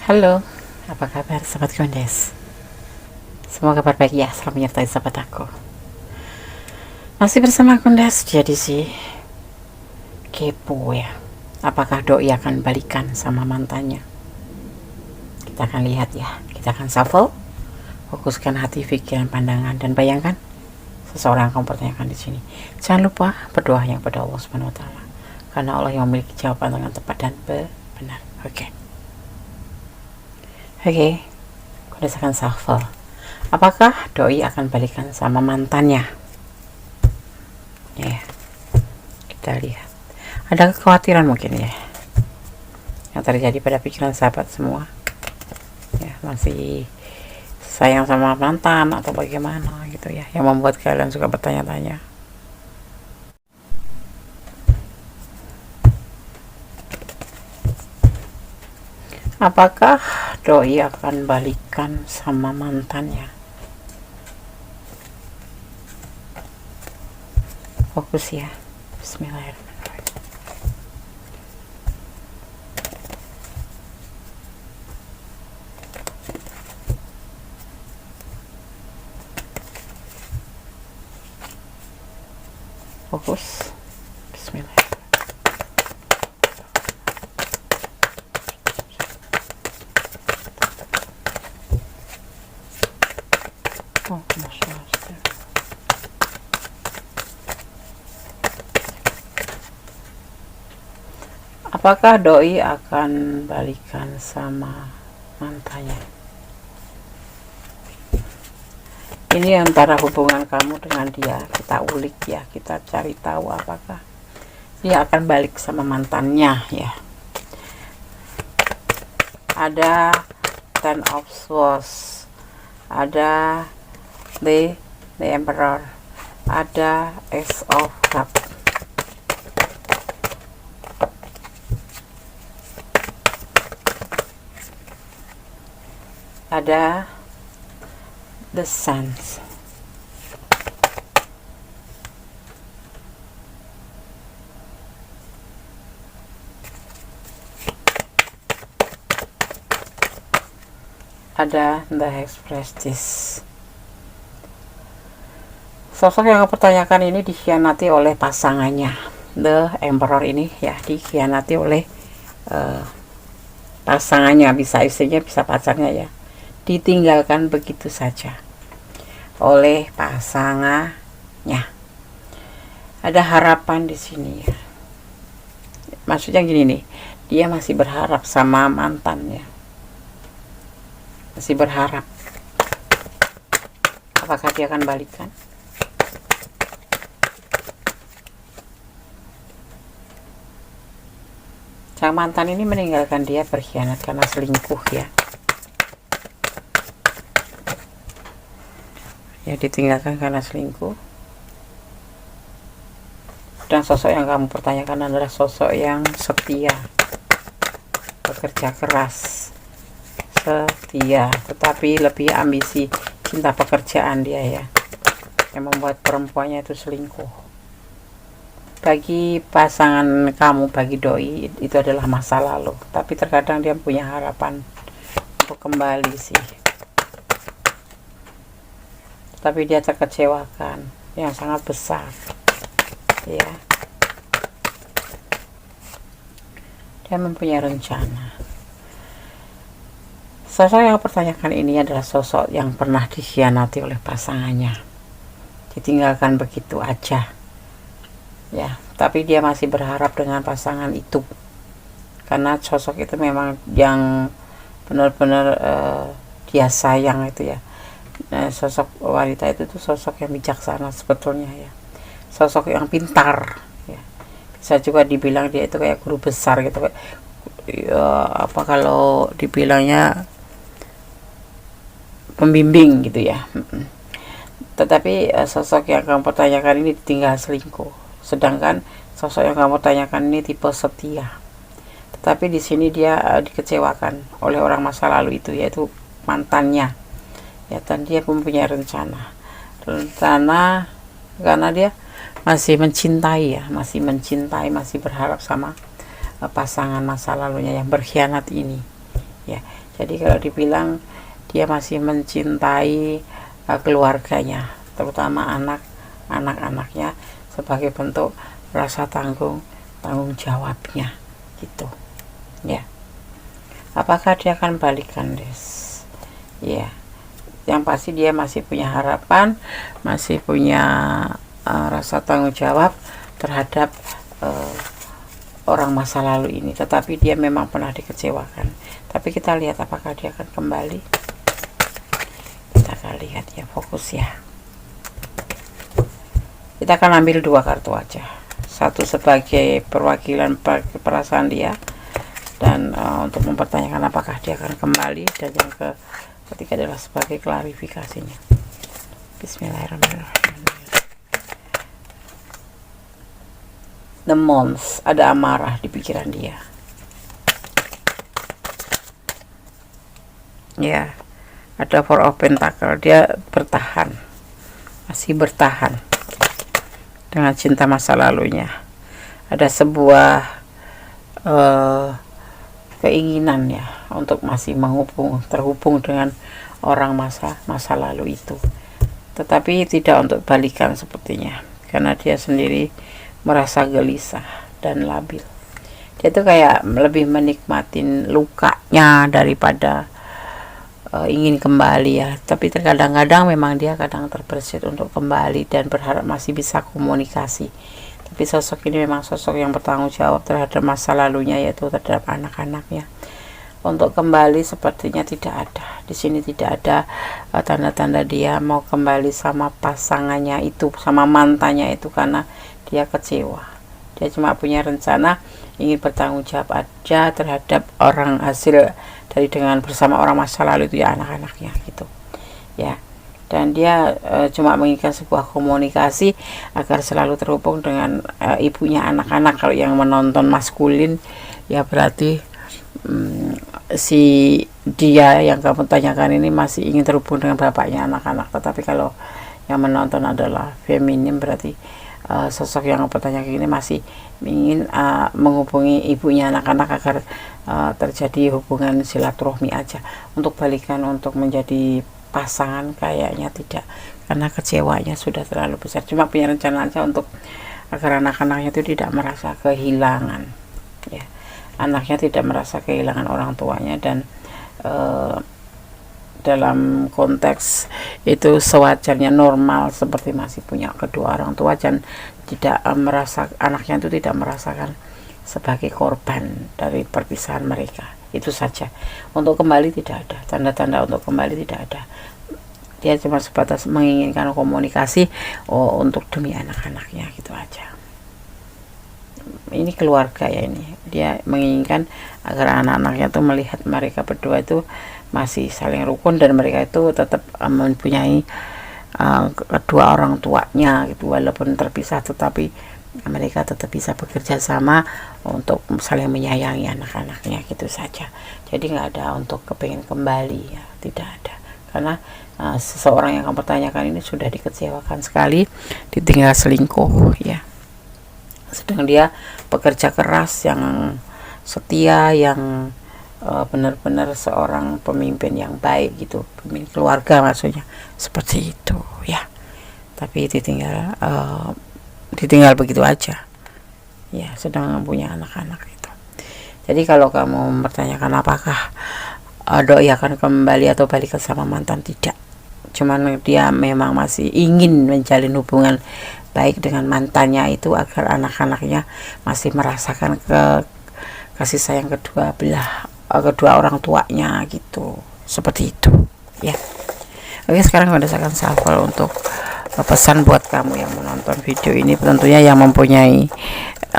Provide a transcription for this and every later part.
Halo, apa kabar sahabat Kondes? Semoga kabar baik ya, selalu menyertai sahabat aku. Masih bersama Kondes, jadi sih kepo ya. Apakah doi akan balikan sama mantannya? Kita akan lihat ya, kita akan shuffle, fokuskan hati, pikiran, pandangan, dan bayangkan seseorang yang kamu pertanyakan di sini. Jangan lupa berdoa yang pada Allah Subhanahu wa Ta'ala, karena Allah yang memiliki jawaban dengan tepat dan benar. Oke. Kondes akan shuffle. Apakah doi akan balikan sama mantannya? Ya, kita lihat. Ada kekhawatiran mungkin ya yang terjadi pada pikiran sahabat semua. Ya, masih sayang sama mantan atau bagaimana gitu ya, yang membuat kalian suka bertanya-tanya. Apakah doi akan balikan sama mantannya? Fokus ya. Bismillahirrahmanirrahim. Fokus. Bismillah. Oh, Masya Allah. Apakah doi akan balikan sama mantannya? Ini antara hubungan kamu dengan dia, kita ulik ya, kita cari tahu apakah dia akan balik sama mantannya ya. Ada Ten of Swords, ada the Emperor, ada Ace of Cups. Ada the Suns. Ada the Express. Sosok yang aku pertanyakan ini dikhianati oleh pasangannya. The Emperor ini ya dikhianati oleh pasangannya, bisa istrinya, bisa pacarnya ya. Ditinggalkan begitu saja oleh pasangannya. Ada harapan di sini ya. Maksudnya gini nih, dia masih berharap sama mantannya. Masih berharap. Apakah dia akan balikan? Sang mantan ini meninggalkan dia, berkhianat karena selingkuh ya. Ya, ditinggalkan karena selingkuh. Dan sosok yang kamu pertanyakan adalah sosok yang setia, bekerja keras, setia, tetapi lebih ambisi, cinta pekerjaan dia ya, yang membuat perempuannya itu selingkuh. Bagi pasangan kamu, bagi doi, itu adalah masa lalu, tapi terkadang dia punya harapan untuk kembali sih, tapi dia terkecewakan yang sangat besar ya. Dia mempunyai rencana. Sosok yang pertanyakan ini adalah sosok yang pernah dikhianati oleh pasangannya, ditinggalkan begitu aja ya, tapi dia masih berharap dengan pasangan itu, karena sosok itu memang yang benar-benar dia sayang itu ya. Nah, sosok wanita itu tuh sosok yang bijaksana sebetulnya ya, sosok yang pintar ya. Bisa juga dibilang dia itu kayak guru besar gitu ya, apa kalau dibilangnya pembimbing gitu ya. Tetapi sosok yang kamu pertanyakan ini tinggal selingkuh, sedangkan sosok yang kamu tanyakan ini tipe setia, tetapi di sini dia dikecewakan oleh orang masa lalu itu, yaitu mantannya ya. Dan dia mempunyai rencana karena dia masih mencintai ya, masih berharap sama pasangan masa lalunya yang berkhianat ini ya. Jadi kalau dibilang dia masih mencintai keluarganya, terutama anak-anaknya, sebagai bentuk rasa tanggung jawabnya gitu ya. Apakah dia akan balikan, Des? Ya, yang pasti dia masih punya harapan, masih punya rasa tanggung jawab terhadap orang masa lalu ini, tetapi dia memang pernah dikecewakan. Tapi kita lihat apakah dia akan kembali. Kita akan lihat ya, fokus ya. Kita akan ambil 2 kartu aja, satu sebagai perwakilan perasaan dia, dan untuk mempertanyakan apakah dia akan kembali, dan yang ketiga adalah sebagai klarifikasinya. Bismillahirrahmanirrahim. The Mons, ada amarah di pikiran dia ya. Ada Four of Pentacle, dia bertahan, masih bertahan dengan cinta masa lalunya. Ada sebuah keinginan ya untuk masih terhubung dengan orang masa lalu itu, tetapi tidak untuk balikan sepertinya, karena dia sendiri merasa gelisah dan labil. Dia tuh kayak lebih menikmatin lukanya daripada ingin kembali ya. Tapi terkadang-kadang memang dia kadang terbersit untuk kembali dan berharap masih bisa komunikasi. Tapi sosok ini memang sosok yang bertanggung jawab terhadap masa lalunya, yaitu terhadap anak-anaknya. Untuk kembali sepertinya tidak ada. Di sini tidak ada tanda-tanda dia mau kembali sama pasangannya itu, sama mantannya itu, karena dia kecewa. Dia cuma punya rencana ingin bertanggung jawab aja terhadap orang hasil dari dengan bersama orang masa lalu itu ya, anak-anaknya gitu ya. Dan dia cuma menginginkan sebuah komunikasi agar selalu terhubung dengan ibunya anak-anak. Kalau yang menonton maskulin ya berarti si dia yang kamu tanyakan ini masih ingin terhubung dengan bapaknya anak-anak. Tetapi kalau yang menonton adalah feminim, berarti sosok yang pertanyaan ini masih ingin menghubungi ibunya anak-anak agar terjadi hubungan silaturahmi aja. Untuk balikan, untuk menjadi pasangan kayaknya tidak, karena kecewanya sudah terlalu besar. Cuma punya rencana aja untuk agar anak-anaknya itu tidak merasa kehilangan ya. Anaknya tidak merasa kehilangan orang tuanya, dan dalam konteks itu sewajarnya, normal, seperti masih punya kedua orang tua, dan tidak merasa, anaknya itu tidak merasakan sebagai korban dari perpisahan mereka. Itu saja. Untuk kembali tidak ada tanda-tanda, untuk kembali tidak ada. Dia cuma sebatas menginginkan komunikasi untuk demi anak-anaknya, gitu aja. Ini keluarga ya, ini dia menginginkan agar anak-anaknya tuh melihat mereka berdua itu masih saling rukun, dan mereka itu tetap mempunyai kedua orang tuanya gitu, walaupun terpisah, tetapi mereka tetap bisa bekerja sama untuk saling menyayangi anak-anaknya, gitu saja. Jadi nggak ada untuk kepingin kembali ya, tidak ada, karena seseorang yang kamu pertanyakan ini sudah dikecewakan sekali, ditinggal selingkuh ya. Sedang dia pekerja keras, yang setia, yang benar-benar seorang pemimpin yang baik gitu, pemimpin keluarga maksudnya, seperti itu ya. Tapi ditinggal begitu aja ya, sedang punya anak-anak itu. Jadi kalau kamu mempertanyakan apakah doi akan kembali atau balik sama mantan, tidak. Cuman dia memang masih ingin menjalin hubungan baik dengan mantannya itu, agar anak-anaknya masih merasakan kasih sayang kedua orang tuanya gitu, seperti itu ya. Oke, sekarang berdasarkan shuffle untuk pesan buat kamu yang menonton video ini, tentunya yang mempunyai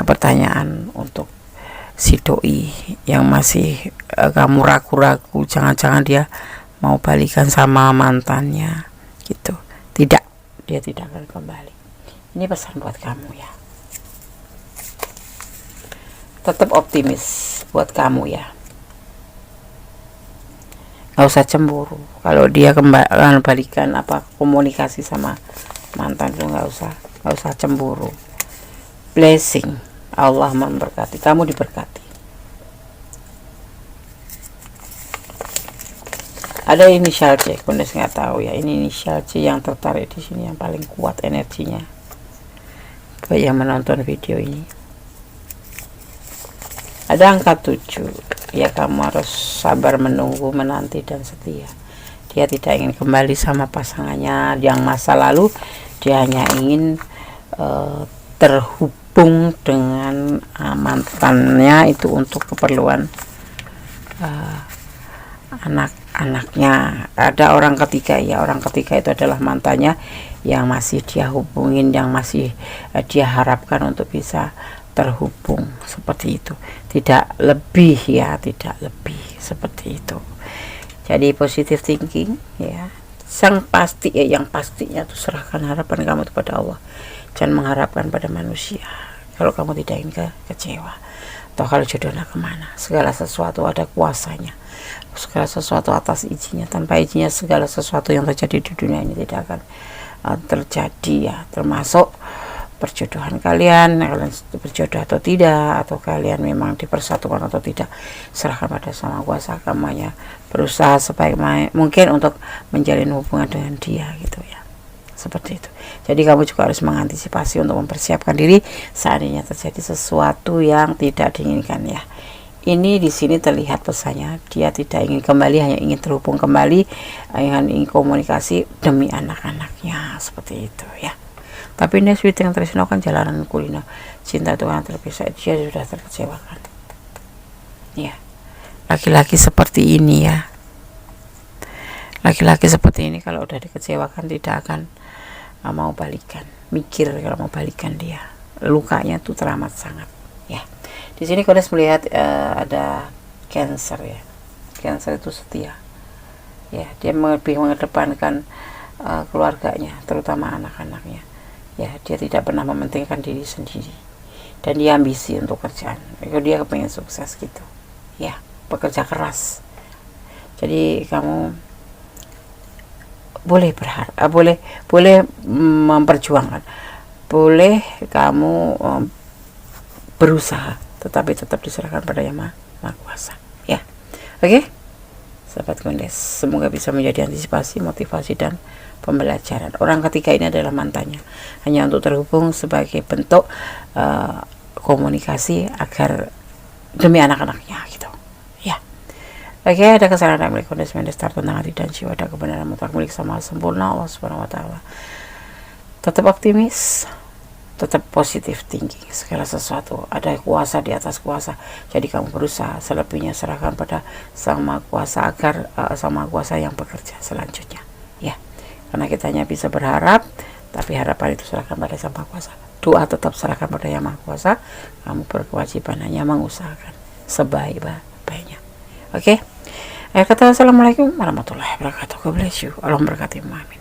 pertanyaan untuk si doi yang masih kamu ragu-ragu, jangan-jangan dia mau balikan sama mantannya gitu. Tidak, dia tidak akan kembali. Ini pesan buat kamu ya. Tetap optimis buat kamu ya. Gak usah cemburu. Kalau dia kembali balikan komunikasi sama mantan itu, gak usah cemburu. Blessing, Allah memberkati kamu, diberkati. Ada inisial C, Kundes nggak tahu ya, ini inisial C yang tertarik di sini, yang paling kuat energinya buat yang menonton video ini. Ada angka 7 ya, kamu harus sabar menunggu, menanti, dan setia. Dia tidak ingin kembali sama pasangannya yang masa lalu, dia hanya ingin terhubung dengan mantannya itu untuk keperluan anak-anaknya. Ada orang ketiga ya, orang ketiga itu adalah mantannya yang masih dia hubungin, yang masih dia harapkan untuk bisa terhubung, seperti itu, tidak lebih ya, tidak lebih, seperti itu. Jadi positive thinking ya, yang pastinya tuh serahkan harapan kamu kepada Allah, jangan mengharapkan pada manusia. Kalau kamu tidak ingin kecewa, atau kalau jodohnya kemana, segala sesuatu ada kuasanya, segala sesuatu atas izinnya. Tanpa izinnya segala sesuatu yang terjadi di dunia ini tidak akan terjadi ya, termasuk perjodohan kalian berjodoh atau tidak, atau kalian memang dipersatukan atau tidak, serahkan pada Sama Kuasa. Kamunya berusaha sebaik mungkin untuk menjalin hubungan dengan dia gitu ya, seperti itu. Jadi kamu juga harus mengantisipasi untuk mempersiapkan diri seandainya terjadi sesuatu yang tidak diinginkan ya. Ini di sini terlihat pesannya, dia tidak ingin kembali, hanya ingin terhubung kembali, ingin komunikasi demi anak-anaknya, seperti itu ya. Tapi ini sweet yang Tresno kan jalanan kulino, cinta itu kan terpisah, dia sudah terkecewakan ya. Laki-laki seperti ini ya, laki-laki seperti ini kalau udah dikecewakan tidak akan mau balikan, mikir kalau mau balikan dia, lukanya tuh teramat sangat ya. Di sini Kodes melihat ada Cancer ya, Cancer itu setia ya, dia lebih mengedepankan keluarganya, terutama anak-anaknya ya. Dia tidak pernah mementingkan diri sendiri, dan dia ambisi untuk kerjaan, dia kepengen sukses gitu ya, bekerja keras. Jadi kamu boleh berharap, boleh memperjuangkan, boleh kamu berusaha, tetapi tetap diserahkan pada Yang Maha Kuasa ya. Oke, sahabat Kundes, semoga bisa menjadi antisipasi, motivasi, dan pembelajaran. Orang ketiga ini adalah mantannya, hanya untuk terhubung sebagai bentuk komunikasi agar demi anak-anaknya gitu ya. Oke, ada kesalahan milik Kundes Mendes tentang hati dan jiwa, ada kebenaran mutlak milik Sama Sempurna Allah Subhanahu wa Ta'ala. Tetap optimis, tetap positif thinking, segala sesuatu ada kuasa di atas kuasa. Jadi kamu berusaha, selebihnya serahkan pada Sang Maha Kuasa agar Sang Maha Kuasa yang bekerja selanjutnya ya. Karena kita hanya bisa berharap, tapi harapan itu serahkan pada Sang Maha Kuasa. Doa tetap serahkan pada Yang Maha Kuasa. Kamu berkewajiban hanya mengusahakan sebaik-baiknya. Oke, kata assalamualaikum warahmatullahi wabarakatuh. God bless you. Allah memberkati. Amin.